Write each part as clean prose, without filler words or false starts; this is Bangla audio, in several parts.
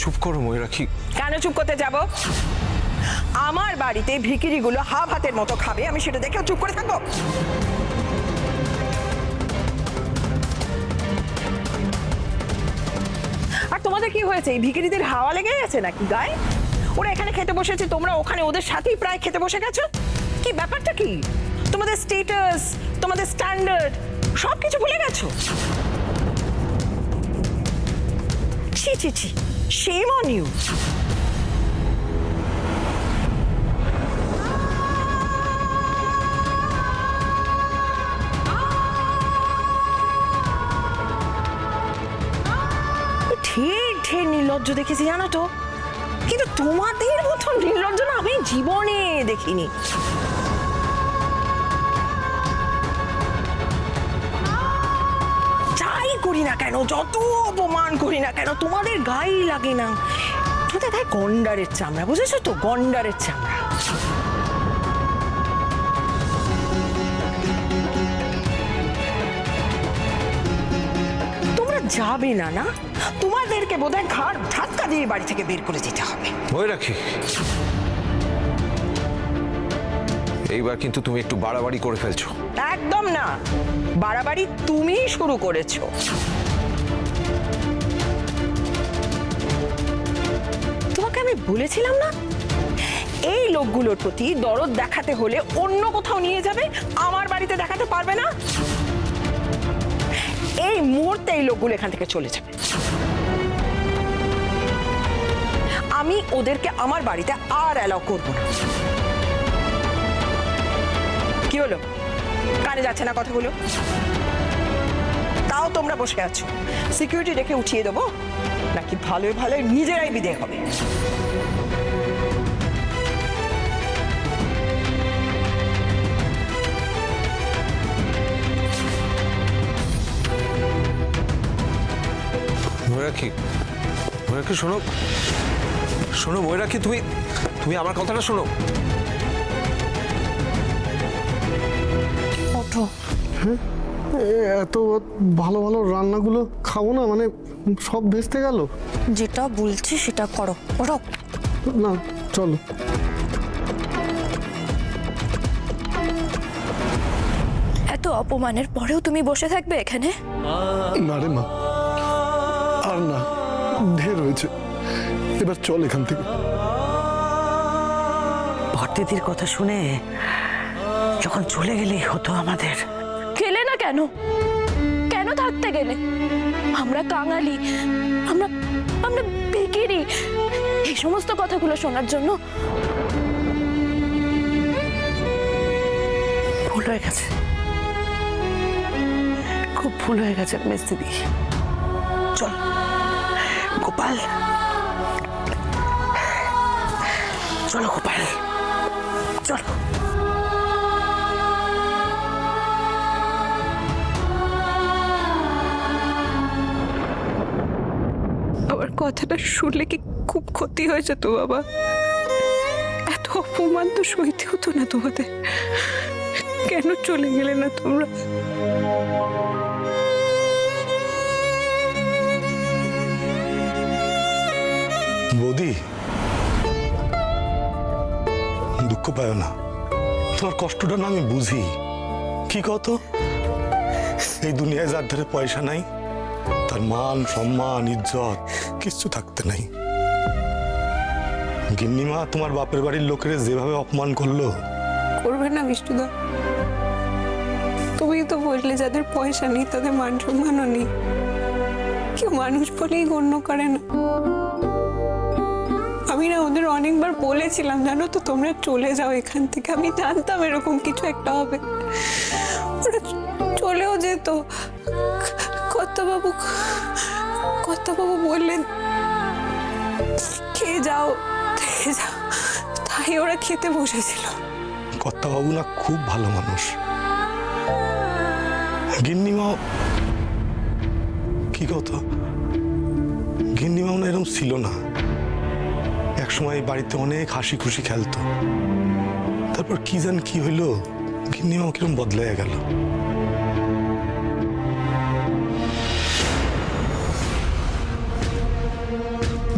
চুপ করো ময়ূরাক্ষী। কেন চুপ করতে যাব? আমার বাড়িতে ভিখিরিগুলো হা ভাতের মতো খাবে, আমি সেটা দেখেও চুপ করে থাকবো? আর তোমাদের কি হয়েছে? এই ভিখিরিদের হাওয়া লেগে গেছে নাকি গায়ে? ওরা এখানে খেতে বসেছে, তোমরা ওখানে ওদের সাথেই প্রায় খেতে বসে গেছো। কি ব্যাপারটা কি? তোমাদের স্ট্যাটাস, তোমাদের স্ট্যান্ডার্ড সবকিছু ভুলে গেছো। ছি ছি ছি, shame on you. ঢের ঢের নির্লজ্জ দেখেছি জানো তো, কিন্তু তোমাদের মতন নির্লজ্জ না আমি জীবনে দেখিনি। যাই করি না কেন, যত অপমান করি না কেন, তোমাদের গায়ে লাগে না। তোমাদের গায়ে গন্ডারের চামড়া, বুঝেছো তো? গন্ডারের চামড়া। তোমরা যাবে না না? তোমাদেরকে বোধহয় ঘাড় ধাক্কা দিয়ে বাড়ি থেকে বের করে দিতে হবে। ময়ূরাক্ষী, এইবার কিন্তু তুমি একটু বাড়াবাড়ি করে ফেলছো। একদম না, বাড়াবাড়ি তুমিই শুরু করেছো। তোমাকে আমি বলেছিলাম না, এই লোকগুলোর প্রতি দরদ দেখাতে হলে অন্য কোথাও নিয়ে যাবে, আমার বাড়িতে দেখাতে পারবে না। এই মুহূর্তে এই লোকগুলো এখান থেকে চলে যাবে। আমি ওদেরকে আমার বাড়িতে আর অ্যালাউ করবো না। কি হলো? কানে যাচ্ছে না কথাগুলো? তাও তোমরা বসে আছো। সিকিউরিটি রেখে উঠিয়ে দেবো নাকি ভালোই ভালোই নিজেরাই বিদায় হবে? ময়ূরাক্ষী, ময়ূরাক্ষী শোনো, শোনো ময়ূরাক্ষী, তুমি তুমি আমার কথাটা শোনো। ওঠো। এত ভালো ভালো রান্নাগুলো খাবো না, মানে সব ভেস্তে গেল। যেটা বলছি সেটা করো। ওঠো। না চলো। এত অপমানের পরেও তুমি বসে থাকবে এখানে? না রে মা, আর না, ঢের হয়েছে, এবার চল এখান থেকে। ভট্টিদির কথা শুনে যখন চলে গেলেই হতো আমাদের। গেলে না কেন? কেন থাকতে গেলে? আমরা কাঙালি, আমরা আমরা ভিখিরি, এই সমস্ত কথাগুলো শোনার জন্য? ভুল হয়ে গেছে, খুব ভুল হয়ে গেছে মেজদিদি। চল গোপাল, চলো গোপাল, চলো। আমার কথাটা শুনলে কি খুব ক্ষতি হয়েছে তো বাবা? এত অপমান তো সইতে হতো না তোমাদের, কেন চলে গেলে না তোমরা? বৌদি, দুঃখ পায় না, তোমার কষ্টটা না আমি বুঝি। কি কত, এই দুনিয়ায় যার ধারে পয়সা নাই, তার মান সম্মান ইজ্জত কিচ্ছু থাকতে নাই। গিন্নিমা তোমার বাপের বাড়ির লোকের যেভাবে অপমান করলো। করবে না বিষ্ণুদা? তুমি তো বললে যাদের পয়সা নেই তাদের মান সম্মানও নেই, কেউ মানুষ বলেই গণ্য করে না। আমি না ওদের অনেকবার বলেছিলাম জানো তো, তোমরা চলে যাও এখান থেকে। আমি জানতাম এরকম কিছু একটা হবে, ওরা চলেও যেত। কর্তাবাবু বললেন খেয়ে যাও, থেকে যাও, তাই ওরা খেতে বসেছিল। কর্তাবাবু না খুব ভালো মানুষ। গিন্নিমা কি কথা, গিন্নিমাও না এরকম ছিল না। একসময় বাড়িতে অনেক হাসি খুশি খেলতো, তারপর কি জান কি হইলো, গিন্নিমাও কিরকম বদলাইয়া গেল।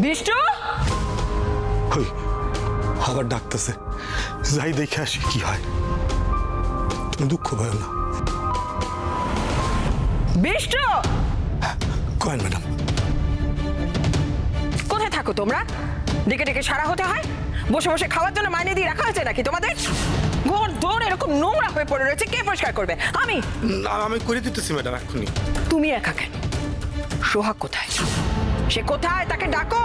বিষ্টু, ওই আবার ডাকতেছে, যাই দেখে আসি কি হয়। তুমি দুঃখ পাও না। বিষ্টু, কয়েন ম্যাডাম, কোথায় থাকো তোমরা? ডেকে ডেকে সারা হতে হয়? বসে বসে খাওয়ার জন্য মাইনে দিয়ে রাখা হয়েছে নাকি তোমাদের? ঘর দৌড় এরকম নোংরা হয়ে পড়ে রয়েছে, কে পরিষ্কার করবে? আমি। আমি করে দিতেছি ম্যাডাম এখনই। তুমি একা কেন? সোহাগ কোথায়? সে কোথায়? তাকে ডাকো।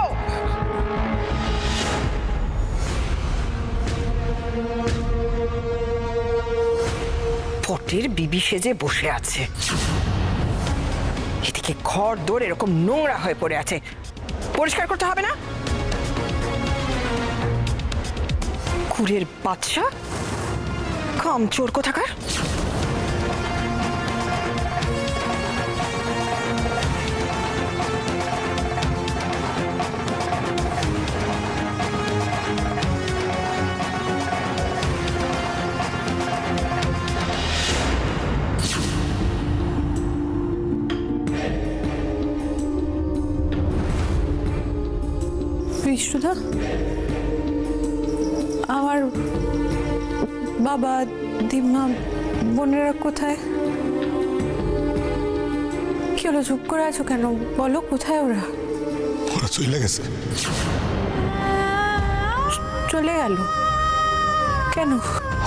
ফটির বিবি সেজে বসে আছে, এদিকে ঘর দৌড় এরকম নোংরা হয়ে পড়ে আছে, পরিষ্কার করতে হবে না? কুড়ের বাদশা, কাম চোর কোথাকার। বিষ্ণুদা, আমার বাবা, দিম্মা, বোনেরা কোথায়? কি হলো, চুপ করে আছো কেন? বলো, কোথায় ওরা? ওরা চলে গেছে। চলে গেল কেন?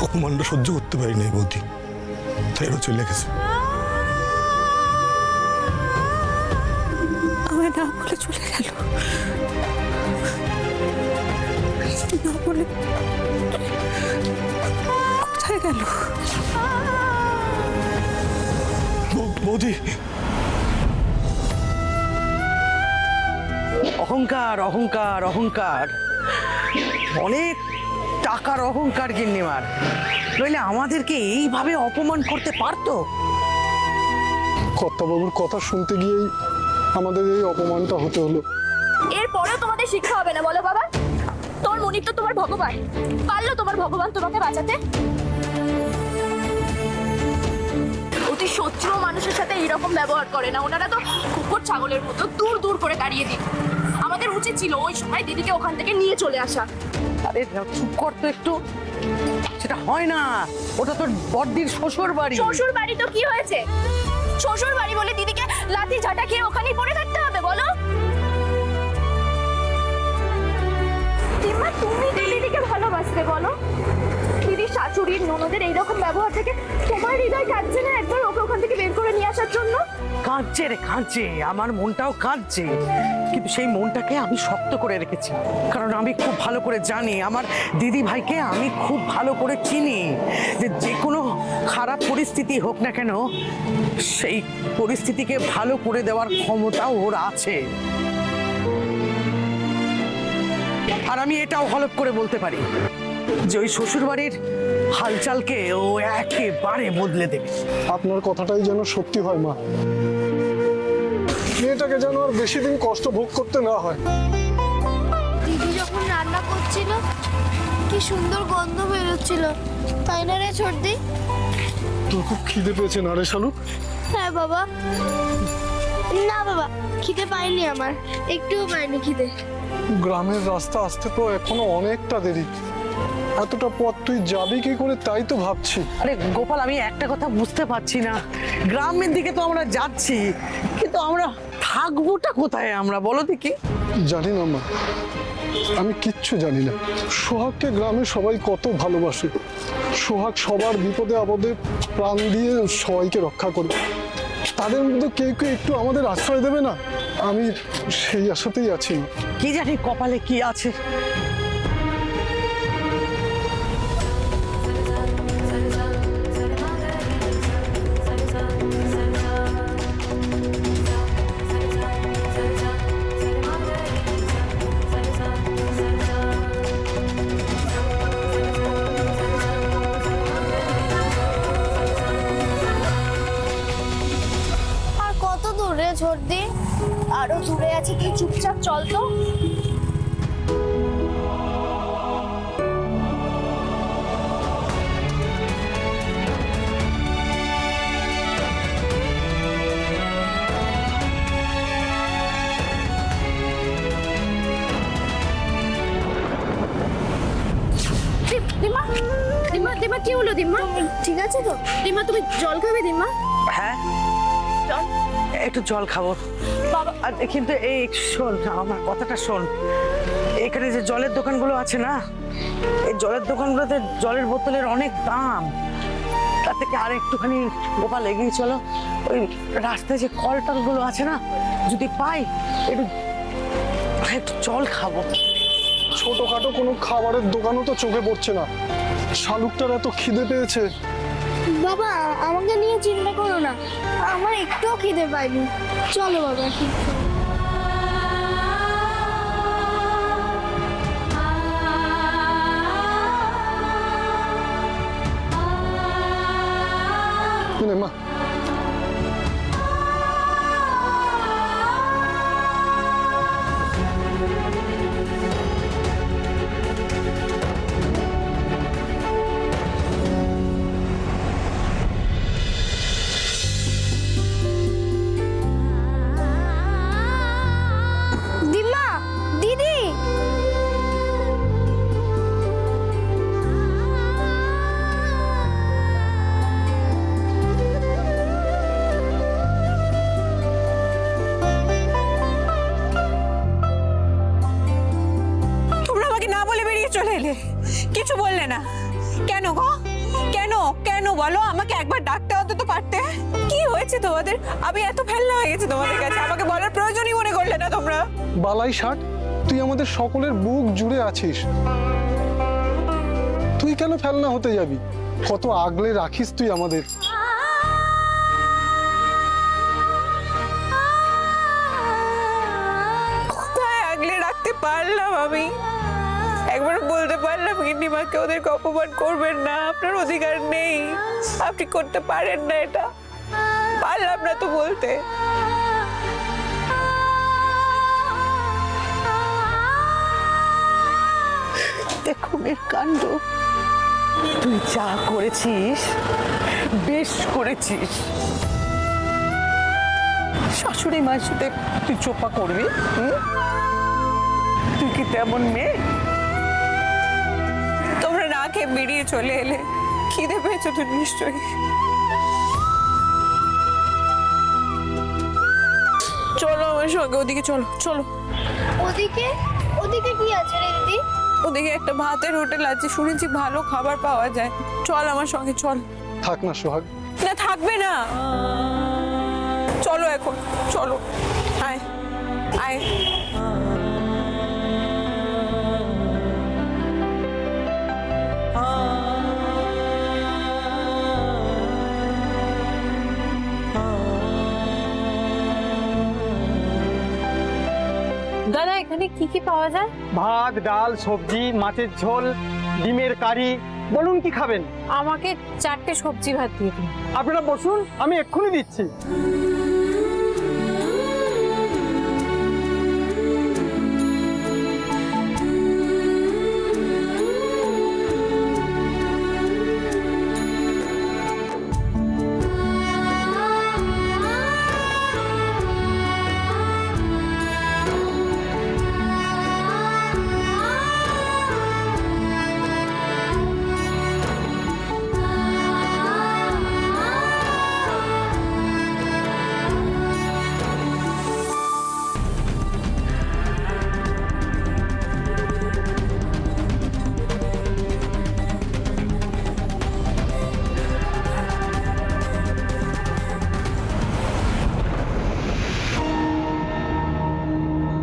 অপমানটা সহ্য করতে পারি নাই বৌদি, তাই ওরা চলে গেছে। আমি না বলে চলে গেল? না বলে কোথায় গেল? বৌদি, অহংকার অহংকার অহংকার, অনেক টাকার অহংকার গিন্নিমার, নইলে আমাদেরকে এইভাবে অপমান করতে পারতো? কর্তাবাবুর কথা শুনতে গিয়েই আমাদের এই অপমানটা হতে হলো। এরপরেও তোমাদের শিক্ষা হবে না বলো বাবা? তোর মনির তো তোমার ভগবান, পারলো তোমার ভগবান তোমাকে বাঁচাতে? অতি শত্রু মানুষের সাথে এইরকম ব্যবহার করে না, ওনারা তো কুকুর ছাগলের মতো দূর দূর করে তাড়িয়ে দিন। আমাদের উচিত ছিল ওই সময় দিদিকে ওখান থেকে নিয়ে চলে আসা। আরে চুপ কর তো একটু, সেটা হয় না, ওটা তোর বড়দির শ্বশুর বাড়ি। শ্বশুর বাড়ি তো কি হয়েছে? শ্বশুর বাড়ি বলে দিদিকে লাথি ঝাঁটা খেয়ে ওখানেই পড়ে থাকতে হবে বলো? তুমি দিদিকে ভালোবাসতে বলো? দিদির শাশুড়ির ননদের এইরকম ব্যবহার থেকে তোমার হৃদয় কাঁদছে না একবার ওকে ওখান থেকে বের করে নিয়ে আসার জন্য? কাঁদছে রে, কাঁদছে, আমার মনটাও কাঁদছে, কিন্তু সেই মনটাকে আমি শক্ত করে রেখেছি, কারণ আমি খুব ভালো করে জানি, আমার দিদি ভাইকে আমি খুব ভালো করে চিনি, যে কোনো খারাপ পরিস্থিতি হোক না কেন সেই পরিস্থিতিকে ভালো করে দেওয়ার ক্ষমতা ওর আছে। আর আমি এটাও হলফ করে বলতে পারি যে ওই শ্বশুরবাড়ির হালচালকে ও একেবারে বদলে দেবে। আপনার কথাটাই যেন সত্যি হয় মা, মেয়েটাকে যেন আর বেশি দিন কষ্ট ভোগ করতে না হয়। দিদি যখন রান্না করছিল কি সুন্দর গন্ধ বেরোচ্ছিল, তাই না রে ছোটদি? তোর খুব খিদে পেয়েছে না রে শালু? হ্যাঁ বাবা। না বাবা, খিদে পাইনি, আমার একটুও পাইনি খিদে। গ্রামের রাস্তা আসতে তো এখনো অনেকটা দেরি, এতটা পথ তুই যাবি কি করে তাই তো ভাবছি। আরে গোপাল, আমি একটা কথা বুঝতে পারছি না, গ্রামের দিকে তো আমরা যাচ্ছি, কিন্তু আমরা থাকবোটা কোথায় আমরা, বলো দেখি? জানি না মা, আমি কিচ্ছু জানি না। সোহাগকে গ্রামে সবাই কত ভালোবাসে, সোহাগ সবার বিপদে আপদে প্রাণ দিয়ে সবাইকে রক্ষা করে, তাদের মধ্যে কেউ কেউ একটু আমাদের আশ্রয় দেবে না, আমি সেই আশাতেই আছি। কি জানি কপালে কি আছে। আর কত দূরে ছোটদি? আরো দূরে আছে, তুই চুপচাপ চল তো। দিমা কি হলো দিমা? ঠিক আছে তো? দিমা তুমি জল খাবে দিমা? হ্যাঁ একটু জল খাবো বাবা। কিন্তু এই শোন, আমার কথাটা শোন। এখানে যে জলের দোকানগুলো আছে না, এই জলের দোকানগুলোতে জলের বোতলের অনেক দাম। তার থেকে আর একটুখানি গোপাল এগিয়ে চলো, ওই রাস্তায় যে কল টলগুলো আছে না, যদি পাই একটু একটু জল খাবো। ছোটখাটো কোনো খাবারের দোকানও তো চোখে পড়ছে না। শালুকটার এত খিদে পেয়েছে। বাবা আমাকে নিয়ে চিন্তা করো না, আমার একটুও খিদে পাইনি। চলো বাবা। নে মা, দিম্মা, দিদি, তোমরা আমাকে না বলে বেরিয়ে চলে এলে, কিছু বললে না কেন গো? কেন কেন বলো? আমাকে একবার ডাকতে হতো তো পারতে। কি হয়েছে তোমাদের? আমি এত ফেলনা হয়ে গেছি তোমাদের কাছে, আমাকে বলার প্রয়োজনই মনে করলে না তোমরা। বালাই ষাট, তুই আমাদের সকলের বুক জুড়ে আছিস। তুই কেন ফেলনা হতে যাবি? কত আগলে রাখিস তুই আমাদের। কোথায় আগলে রাখতে পারলাম আমি? একবার বলতে পারলাম গিন্নিমাকে ওদেরকে অপমান করবেন না, আপনার অধিকার নেই, আপনি করতে পারেন না এটা। পারলাম না তো বলতে। দেখুন এর কাণ্ড। তুই যা করেছিস বেশ করেছিস। শাশুড়ি মায়ের সাথে তুই চোপা করবি? তুই কি তেমন মেয়ে? তোমরা না খেয়ে বেরিয়ে চলে এলে, খিদে পেয়েছো তো নিশ্চয়ই। চলো আমার সঙ্গে, ওদিকে চলো চলো। ওদিকে ওদিকে কি আছে রে দিদি? ওদিকে একটা ভাতের হোটেল আছে, শুনেছি ভালো খাবার পাওয়া যায়। চল আমার সঙ্গে, চল। থাক না সোহাগ। না থাকবে না, চলো এখন, চলো। আয় আয়। দাদা এখানে কি কি পাওয়া যায়? ভাত, ডাল, সবজি, মাছের ঝোল, ডিমের কারি। বলুন কি খাবেন? আমাকে 4টে সবজি ভাত দিয়ে দিন। আপনারা বসুন, আমি এক্ষুনি দিচ্ছি।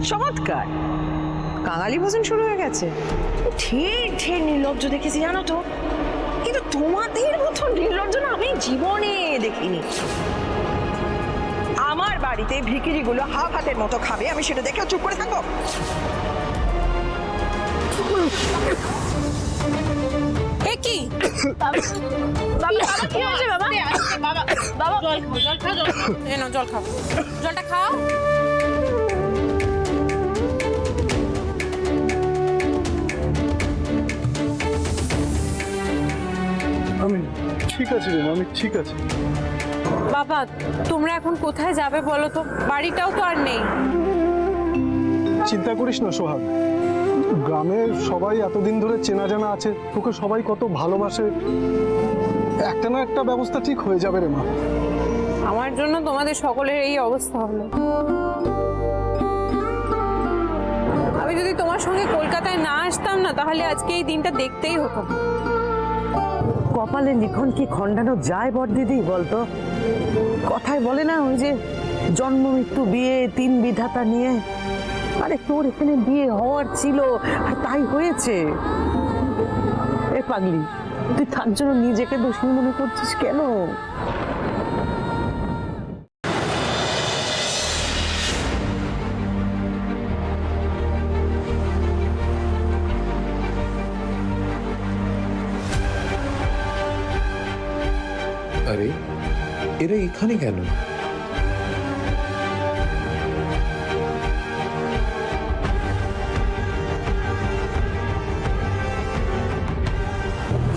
চমৎকার, কাঙালি ভোজন শুরু হয়ে গেছে। ঢের ঢের নির্লজ্জ দেখেছি জানো তো, কিন্তু তোমাদের মতো নির্লজ্জ না আমি জীবনে দেখিনি। আমার বাড়িতে ভিখিরিগুলো হাফ হাতের মতো খাবে, আমি সেটা দেখে চুপ করে থাকবো? এ কি? কি হয়েছে বাবা? বাবা জল খাও, এই নাও জল খাও, জলটা খাও। আমি ঠিক আছি রে, আমি ঠিক আছি। বাবা তোমরা এখন কোথায় যাবে বলো তো? বাড়িটাও তো আর নেই। চিন্তা করিস না সোহাগ, গ্রামের সবাই এতদিন ধরে চেনা জানা আছে, তোকে সবাই কত ভালোবাসে, একটা না একটা ব্যবস্থা ঠিক হয়ে যাবে রে মা। আমার জন্য তোমাদের সকলের এই অবস্থা হলো। আমি যদি তোমার সঙ্গে কলকাতায় না আসতাম না, তাহলে আজকে এই দিনটা দেখতেই হতো না। কপালে লিখন কি খণ্ডানো যায় বড়দিদি বলতো? কথায় বলে না ওই যে জন্ম মৃত্যু বিয়ে তিন বিধাতা নিয়ে। আরে তোর এখানে বিয়ে হওয়ার ছিল আর তাই হয়েছে। এ পাগলি, তুই তার জন্য নিজেকে দোষী মনে করছিস কেন? আরে এরা এখানে কেন?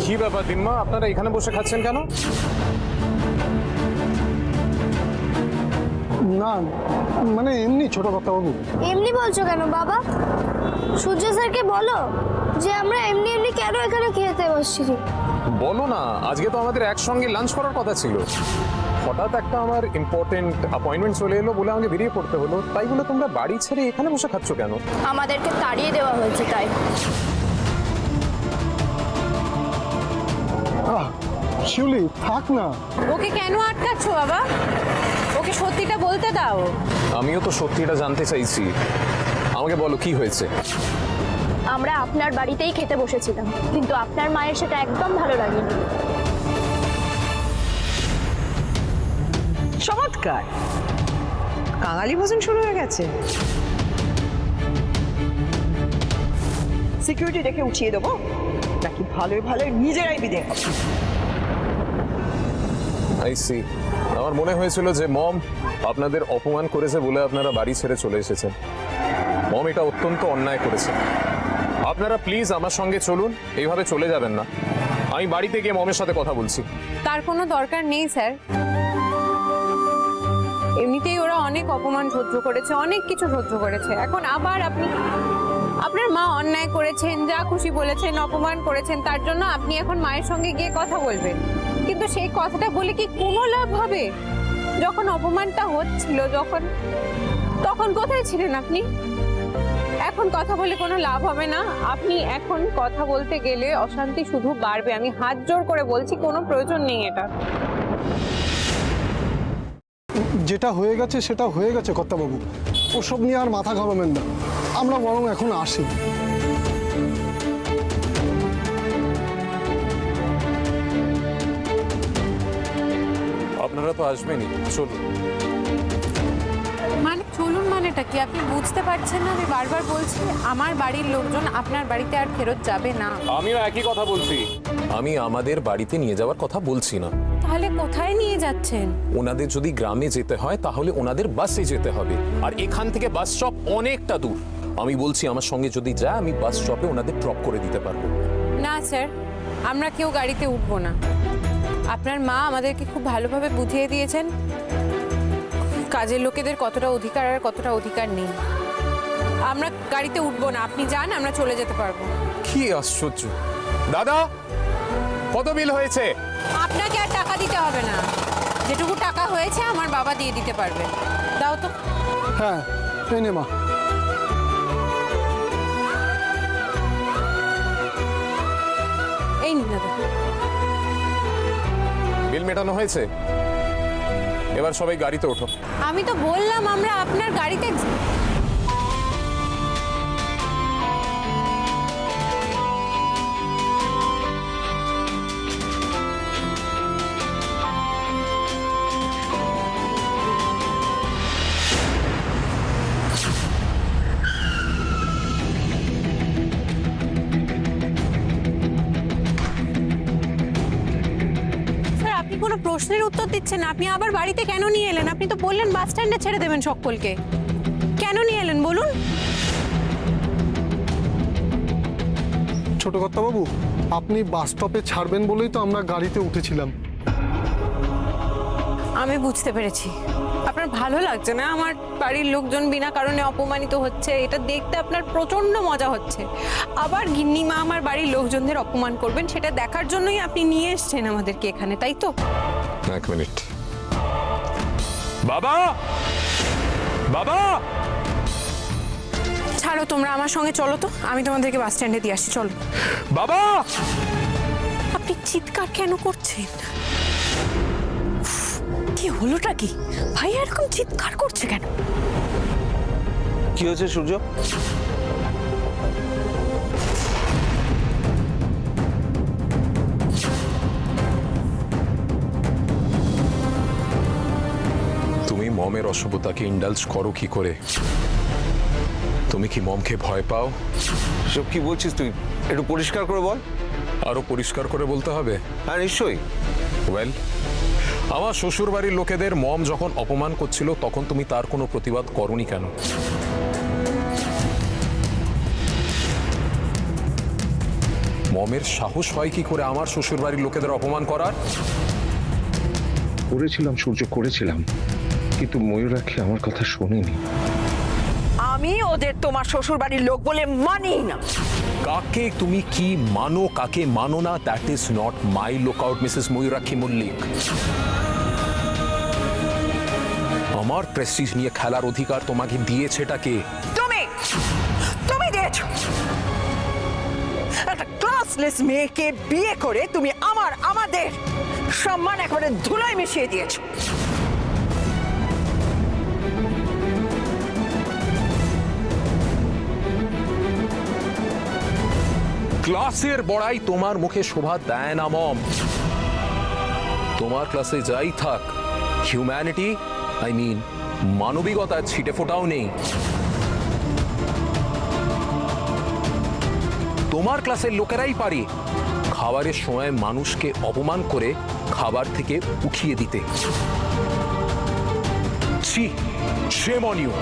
কি ব্যাপার দিনমা, আপনারা এখানে বসে খাচ্ছেন কেন? না মানে এমনি ছোট কথা বাবু। এমনি বলছো কেন বাবা? সূর্য স্যারকে বলো যে আমরা এমনি এমনি কেন এখানে খেতে বসছি। বলো না, আজকে তো আমাদের একসঙ্গে লাঞ্চ করার কথা ছিল। হঠাৎ একটা আমার ইম্পর্টেন্ট অ্যাপয়েন্টমেন্ট চলে এলো বলে আমাকে বেরিয়ে পড়তে হলো। তাই বলে তোমরা বাড়ি ছেড়ে এখানে বসে খাচ্ছ কেন? আমাদেরকে তাড়িয়ে দেওয়া হয়েছে তাই। শিউলি থাক না। ওকে কেন আটকাচ্ছ বাবা? ওকে সত্যিটা বলতে দাও। আমিও তো সত্যিটা জানতে চাইছি। আমাকে বলো কি হয়েছে। আমরা আপনার বাড়িতেই খেতে বসেছিলাম, কিন্তু আপনার মায়ের সেটা একদম ভালো লাগেনি। চমৎকার, কাঙালি ভোজন শুরু হয়ে গেছে। সিকিউরিটি রেখে উঠিয়ে দেবো নাকি ভালোই ভালোই নিজেরাই বিদায় হবে? I see. আমার মনে হয়েছিল যে মম আপনাদের অপমান করেছে বলে আপনারা বাড়ি ছেড়ে চলে এসেছেন। মম এটা অত্যন্ত অন্যায় করেছে। আপনারা প্লিজ আমার সঙ্গে চলুন, এইভাবে চলে যাবেন না। আমি বাড়িতে গিয়ে মমের সাথে কথা বলছি। তার কোনো দরকার নেই স্যার। এমনিতেই ওরা অনেক অপমান সহ্য করেছে, অনেক কিছু সহ্য করেছে। এখন আবার আপনি, আপনার মা অন্যায় করেছেন, যা খুশি বলেছেন, অপমান করেছেন, তার জন্য আপনি এখন মায়ের সঙ্গে গিয়ে কথা বলবেন। কিন্তু সেই কথাটা বলে কি কোনো লাভ হবে? যখন অপমানটা হচ্ছিল, তখন কোথায় ছিলেন আপনি? এখন কথা বলে কোনো লাভ হবে না। আপনি এখন কথা বলতে গেলে অশান্তি শুধু বাড়বে। আমি হাত জোর করে বলছি, কোনো প্রয়োজন নেই এটা। যেটা হয়ে গেছে সেটা হয়ে গেছে কর্তাবাবু, ওসব নিয়ে আর মাথা ঘামাবেন না। আমরা বরং এখন আসি। আপনারা তো আসবেনই, চলুন। মানে চলুন মানেটা কি আপনি বুঝতে পারছেন না? আমি বারবার বলছি আমার বাড়ির লোকজন আপনার বাড়িতে আর ফেরত যাবে না। আমিও একই কথা বলছি। আমি আমাদের বাড়িতে নিয়ে যাওয়ার কথা বলছি না। তাহলে কোথায় নিয়ে যাচ্ছেন? ওনাদের যদি গ্রামে যেতে হয় তাহলে ওনাদের বাসে যেতে হবে, আর এখান থেকে বাস স্টপ অনেকটা দূর। আমি বলছি আমার সঙ্গে যদি যায় আমি বাস স্টপে ওনাদের ড্রপ করে দিতে পারবো। না স্যার, আমরা কেউ গাড়িতে উঠবো না। আপনার মা আমাদেরকে খুব ভালোভাবে বুঝিয়ে দিয়েছেন কাজের লোকেদের কতটা অধিকার আর কতটা অধিকার নেই। আমরা গাড়িতে উঠবো না, আপনি যান, আমরা চলে যেতে পারবো। কি আশ্চর্য। দাদা, কত বিল হয়েছে? আপনাকে আর টাকা দিতে হবে না, যেটুকু টাকা হয়েছে আমার বাবা দিয়ে দিতে পারবে। দাও তো। হ্যাঁ এই নে মা। এই নিন দাদা। বিল মেটানো হয়েছে, এবার সবাই গাড়িতে ওঠো। আমি তো বললাম আমরা আপনার গাড়িতে। আপনি কোনো প্রশ্নের উত্তর দিচ্ছেন না। আপনি আবার বাড়িতে কেন নিয়ে এলেন? আপনি তো বললেন বাস স্ট্যান্ডে ছেড়ে দেবেন সকলকে। কেন নিয়ে এলেন বলুন? ছোট কর্তাবাবু, আপনি বাস স্টপে ছাড়বেন বলেই তো আমরা গাড়িতে উঠেছিলাম। আমি বুঝতে পেরেছি। আপনার ভালো লাগছে না আমার বাড়ির লোকজন বিনা কারণে অপমানিত হচ্ছে? এটা দেখতে আপনার প্রচন্ড মজা হচ্ছে। আবার গিন্নিমা আমার বাড়ির লোকজনদের অপমান করবেন, সেটা দেখার জন্যই আপনি নিয়ে এসেছেন আমাদেরকে এখানে, তাই তো? এক মিনিট। বাবা, বাবা, ছাড়ো, তোমরা আমার সঙ্গে চলো তো, আমি তোমাদেরকে বাস স্ট্যান্ডে দিয়ে আসছি, চলো। বাবা! আপনি চিৎকার কেন করছেন? উফ, কি হলোটা কি? ভাই এরকম চিৎকার করছে কেন? কি হয়েছে সূর্য? তুমি মমের অসভ্যতাকে ইন্ডালজ করো কি করে? তুমি কি মমকে ভয় পাও? সব কি বলছিস তুই? একটু পরিষ্কার করে বল। আরো পরিষ্কার করে বলতে হবে? হ্যাঁ নিশ্চয়ই। ওয়েল, আমার শ্বশুর বাড়ির লোকেদের মম যখন অপমান করছিল তখন তুমি তার কোনো প্রতিবাদ করনি কেন? মমের সাহস হয় কি করে আমার শ্বশুর বাড়ির লোকেদের অপমান করার? করেছিলাম সূর্য, করেছিলাম, কিন্তু ময়ূরাক্ষী আমার কথা শোনেনি। আমি ওদের তোমার শ্বশুর বাড়ির লোক বলে মানি না। কাকে তুমি কি মানো, কাকে মানো না, that is not my lookout Mrs Mayurakshi Mallick. আমার প্রেস্টিজ নিয়ে খেলার অধিকার তোমাকে দিয়েছেটা কে? তুমি দিয়েছো। একটা ক্লাসলেস মেয়েকে বিয়ে করে তুমি আমাদের সম্মান একেবারে ধুলোয় মিশিয়ে দিয়েছো। ক্লাসের বড়াই তোমার মুখে শোভা দেয় না মম। তোমার ক্লাসে যাই থাক, হিউম্যানিটি, আই মিন মানবিকতার ছিটে ফোটাও নেই। তোমার ক্লাসের লোকেরাই পারে খাবারের সময় মানুষকে অপমান করে খাবার থেকে উঠিয়ে দিতে। ছি, shame on you!